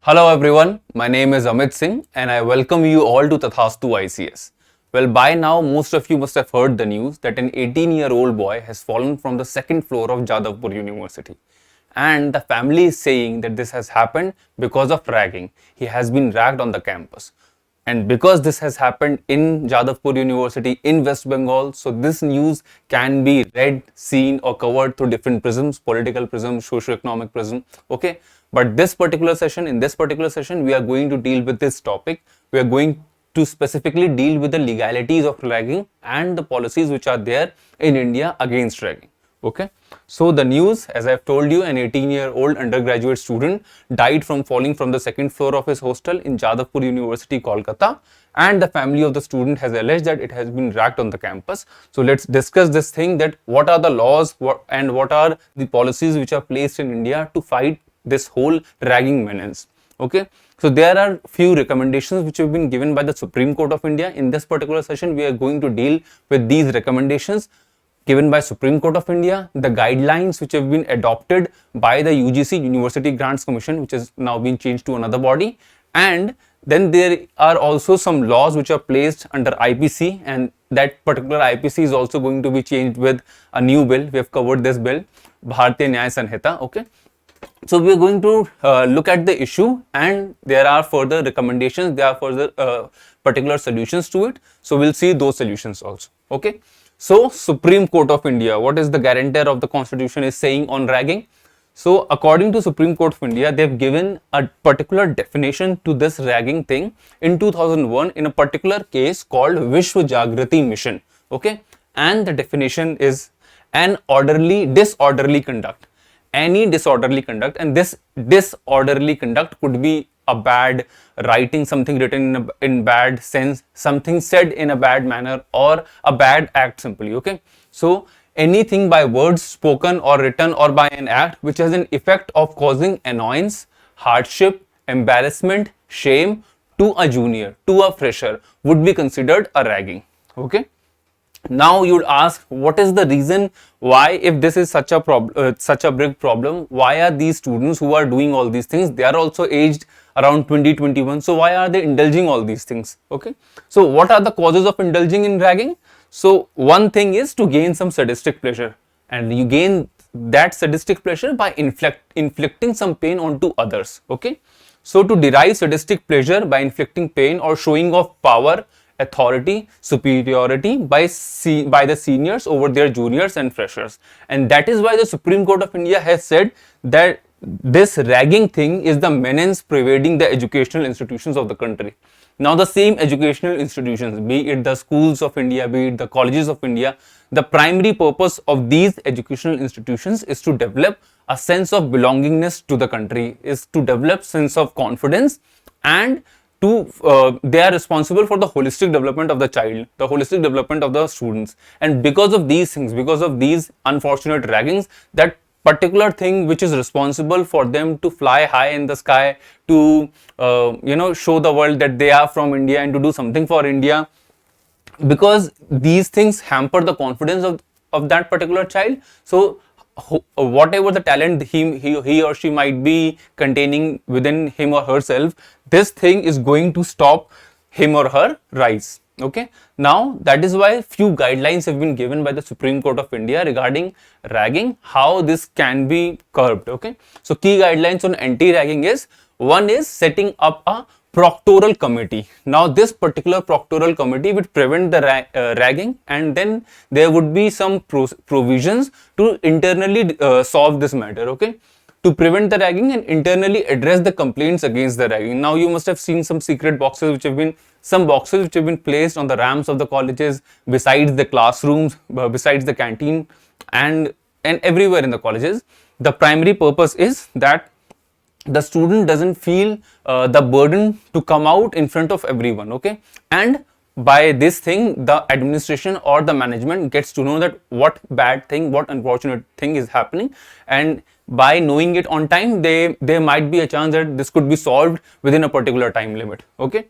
Hello everyone, my name is Amit Singh and I welcome you all to Tathastu-ICS. Well, by now most of you must have heard the news that an 18-year-old boy has fallen from the second floor of Jadavpur University. And the family is saying that this has happened because of ragging. He has been ragged on the campus. And because this has happened in Jadavpur University in West Bengal, so this news can be read, seen or covered through different prisms, political prism, socio-economic prism, okay? But in this particular session, we are going to deal with this topic. We are going to specifically deal with the legalities of ragging and the policies which are there in India against ragging. Okay, so the news, as I've told you, an 18-year-old undergraduate student died from falling from the second floor of his hostel in Jadavpur University, Kolkata, and the family of the student has alleged that it has been ragged on the campus. So let's discuss this thing, that what are the laws and what are the policies which are placed in India to fight this whole ragging menace. Okay, so there are few recommendations which have been given by the Supreme Court of India. In this particular session, we are going to deal with these recommendations given by Supreme Court of India, the guidelines which have been adopted by the UGC University Grants Commission, which has now been changed to another body, and then there are also some laws which are placed under IPC, and that particular IPC is also going to be changed with a new bill. We have covered this bill, Bharatiya Nyaya Sanhita. Okay, so we are going to look at the issue, and there are further recommendations, there are further particular solutions to it. So we'll see those solutions also. Okay. So Supreme Court of India, what is the guarantor of the constitution is saying on ragging? So according to Supreme Court of India, they've given a particular definition to this ragging thing in 2001 in a particular case called Vishwa Jagrati Mission. Okay, and the definition is an disorderly conduct. Any disorderly conduct, and this disorderly conduct could be a bad writing, something written in bad sense, something said in a bad manner, or a bad act simply. Okay, so anything by words spoken or written or by an act which has an effect of causing annoyance, hardship, embarrassment, shame to a junior, to a fresher, would be considered a ragging. Okay, now you would ask, what is the reason why, if this is such a big problem, why are these students who are doing all these things, they are also aged around 20-21, so why are they indulging all these things? Okay, so what are the causes of indulging in ragging? So one thing is to gain some sadistic pleasure, and you gain that sadistic pleasure by inflicting some pain onto others. Okay, so to derive sadistic pleasure by inflicting pain or showing off power, authority, superiority by the seniors over their juniors and freshers, and that is why the Supreme Court of India has said that this ragging thing is the menace pervading the educational institutions of the country. Now the same educational institutions, be it the schools of India, be it the colleges of India, the primary purpose of these educational institutions is to develop a sense of belongingness to the country, is to develop sense of confidence, and they are responsible for the holistic development of the child, the holistic development of the students. And because of these things, because of these unfortunate raggings, that particular thing which is responsible for them to fly high in the sky, to show the world that they are from India and to do something for India, because these things hamper the confidence of that particular child. So whatever the talent he or she might be containing within him or herself, this thing is going to stop him or her rise. Okay, now that is why few guidelines have been given by the Supreme Court of India regarding ragging, how this can be curbed. Okay, so key guidelines on anti-ragging is, one is setting up a proctoral committee. Now this particular proctoral committee would prevent the ragging, and then there would be some provisions to internally solve this matter. Okay, to prevent the ragging and internally address the complaints against the ragging. Now you must have seen some secret boxes which have been placed on the ramps of the colleges, besides the classrooms, besides the canteen, and everywhere in the colleges. The primary purpose is that the student doesn't feel the burden to come out in front of everyone. Okay, and by this thing, the administration or the management gets to know that what bad thing, what unfortunate thing is happening, and by knowing it on time, there might be a chance that this could be solved within a particular time limit. Okay,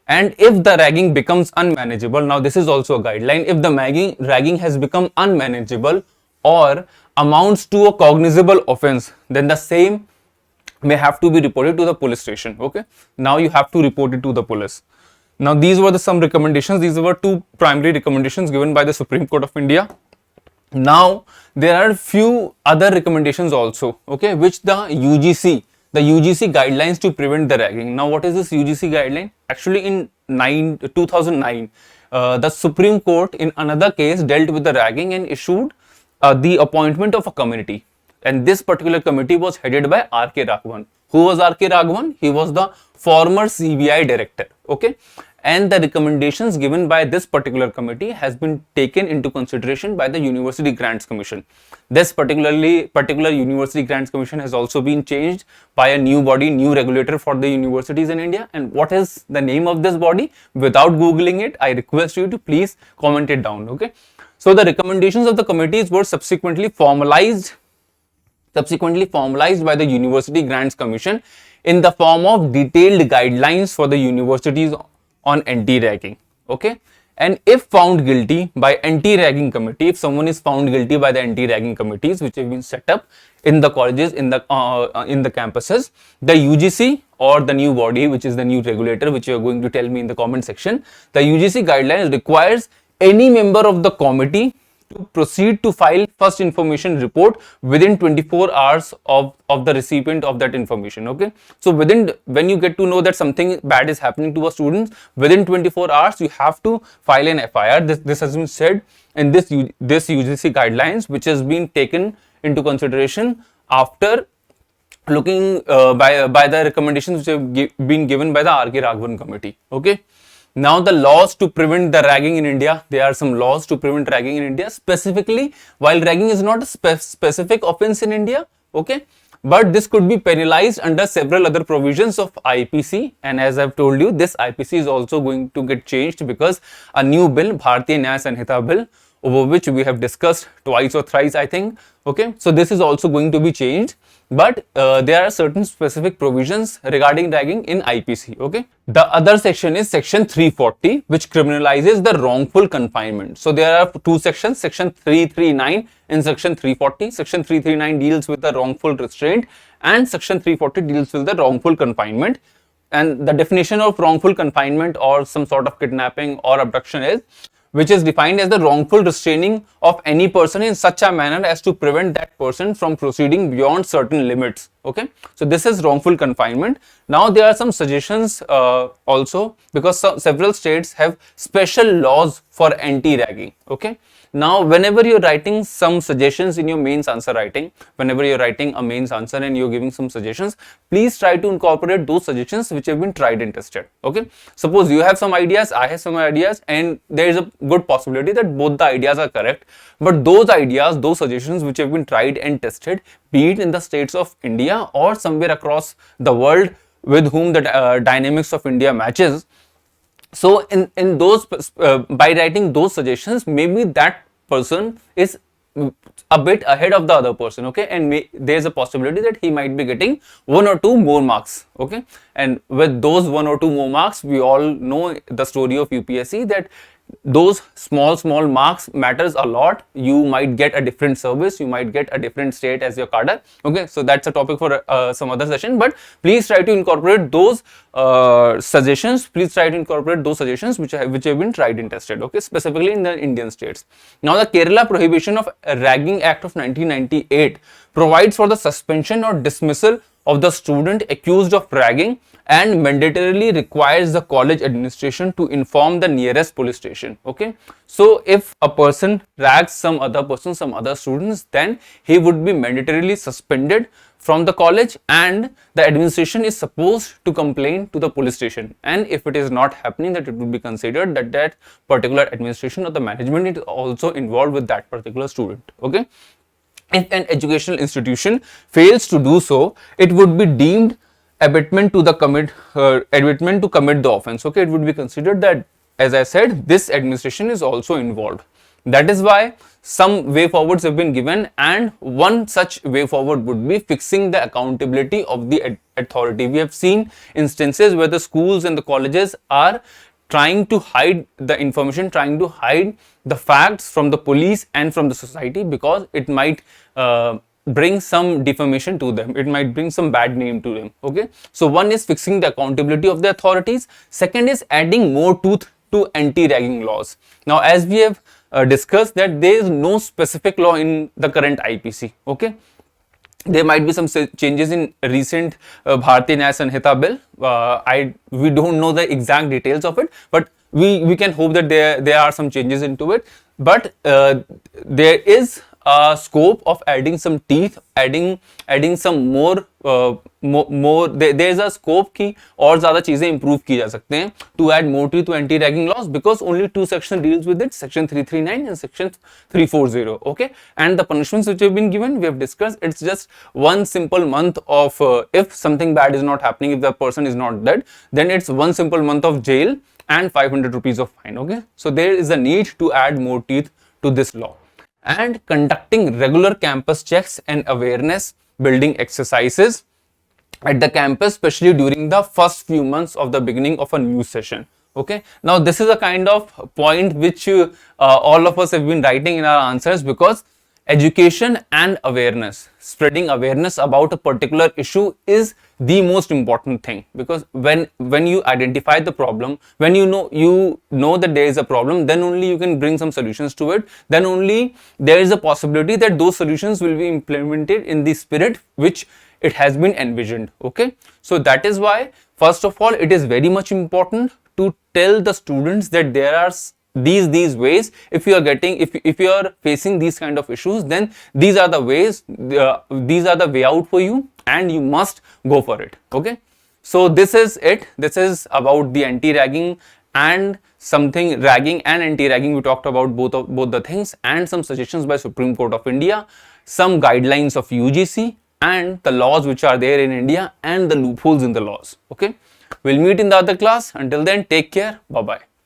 and if the ragging becomes unmanageable, now this is also a guideline, if the ragging has become unmanageable or amounts to a cognizable offense, then the same may have to be reported to the police station. Okay, now you have to report it to the police. Now these were some recommendations. These were two primary recommendations given by the Supreme Court of India. Now there are few other recommendations also, okay, which the UGC guidelines to prevent the ragging. Now what is this UGC guideline? Actually in 2009, the Supreme Court in another case dealt with the ragging and issued the appointment of a committee, and this particular committee was headed by R.K. Raghavan. Who was R.K. Raghavan? He was the former CBI director, okay, and the recommendations given by this particular committee has been taken into consideration by the University Grants Commission. This particular University Grants Commission has also been changed by a new body, new regulator for the universities in India. And what is the name of this body? Without googling it, I request you to please comment it down, okay. So the recommendations of the committees were subsequently formalized by the University Grants Commission in the form of detailed guidelines for the universities on anti-ragging, okay. And if found guilty by anti-ragging committee, if someone is found guilty by the anti-ragging committees which have been set up in the colleges, in the campuses, the UGC or the new body, which is the new regulator, which you are going to tell me in the comment section, the UGC guidelines requires any member of the committee to proceed to file first information report within 24 hours of the recipient of that information, okay. So when you get to know that something bad is happening to a student, within 24 hours you have to file an FIR. This has been said in this UGC guidelines, which has been taken into consideration after looking by the recommendations which have been given by the R.K. Raghavan committee, okay. Now the laws to prevent the ragging in India. There are some laws to prevent ragging in India. Specifically, while ragging is not a specific offense in India, okay, but this could be penalized under several other provisions of IPC. And as I've told you, this IPC is also going to get changed because a new bill, Bharatiya Nyaya Sanhita bill, over which we have discussed twice or thrice, I think, okay. So this is also going to be changed, but there are certain specific provisions regarding ragging in IPC, okay. The other section is section 340, which criminalizes the wrongful confinement. So there are two sections, section 339 and section 340. Section 339 deals with the wrongful restraint and section 340 deals with the wrongful confinement. And the definition of wrongful confinement or some sort of kidnapping or abduction is, which is defined as the wrongful restraining of any person in such a manner as to prevent that person from proceeding beyond certain limits, okay. So this is wrongful confinement. Now there are some suggestions also, because several states have special laws for anti-ragging, okay. Now whenever you're writing some suggestions in your mains answer writing, whenever you're writing a mains answer and you're giving some suggestions, please try to incorporate those suggestions which have been tried and tested, okay. Suppose you have some ideas, I have some ideas, and there is a good possibility that both the ideas are correct, but those ideas, those suggestions which have been tried and tested, be it in the states of India or somewhere across the world with whom the dynamics of India matches. So in those by writing those suggestions, maybe that person is a bit ahead of the other person, okay, and there's a possibility that he might be getting 1 or 2 more marks, okay. And with those 1 or 2 more marks, we all know the story of UPSC, that those small marks matters a lot. You might get a different service, you might get a different state as your cadre, okay. So that's a topic for some other session, but please try to incorporate those suggestions. Please try to incorporate those suggestions which have been tried and tested, okay, specifically in the Indian states. Now the Kerala Prohibition of Ragging Act of 1998 provides for the suspension or dismissal of the student accused of ragging and mandatorily requires the college administration to inform the nearest police station, okay. So if a person rags some other students, then he would be mandatorily suspended from the college, and the administration is supposed to complain to the police station. And if it is not happening, that it would be considered that that particular administration or the management is also involved with that particular student, okay. If an educational institution fails to do so, it would be deemed abetment to commit the offense, okay. It would be considered that, as I said, this administration is also involved. That is why some way forwards have been given, and one such way forward would be fixing the accountability of the authority. We have seen instances where the schools and the colleges are trying to hide the information, trying to hide the facts from the police and from the society, because it might bring some defamation to them. It might bring some bad name to them. Okay. So one is fixing the accountability of the authorities. Second is adding more tooth to anti-ragging laws. Now, as we have discussed, that there is no specific law in the current IPC. Okay. There might be some changes in recent Bharatiya Nyaya Sanhita bill. We don't know the exact details of it, but we can hope that there are some changes into it. But there is a scope of adding some teeth, adding some more there is a scope कि और ज़्यादा चीजें improve की जा सकते हैं to add more teeth to anti-ragging laws, because only two sections deals with it, section 339 and section 340. Okay, and the punishments which have been given, we have discussed, it's just 1 simple month of if something bad is not happening, if the person is not dead, then it's 1 simple month of jail and 500 rupees of fine. Okay, so there is a need to add more teeth to this law. And conducting regular campus checks and awareness building exercises at the campus, especially during the first few months of the beginning of a new session. Okay, now this is a kind of point which all of us have been writing in our answers, because education and awareness, spreading awareness about a particular issue is the most important thing, because when you identify the problem, when you know that there is a problem, then only you can bring some solutions to it, then only there is a possibility that those solutions will be implemented in the spirit which it has been envisioned. Okay, so that is why first of all it is very much important to tell the students that there are these ways. If you are if you are facing these kind of issues, then these are the ways, these are the way out for you, and you must go for it. Okay, so this is it. This is about the anti-ragging and something ragging and anti-ragging. We talked about both the things, and some suggestions by Supreme Court of India, some guidelines of UGC, and the laws which are there in India and the loopholes in the laws. Okay, we'll meet in the other class. Until then, take care. Bye bye.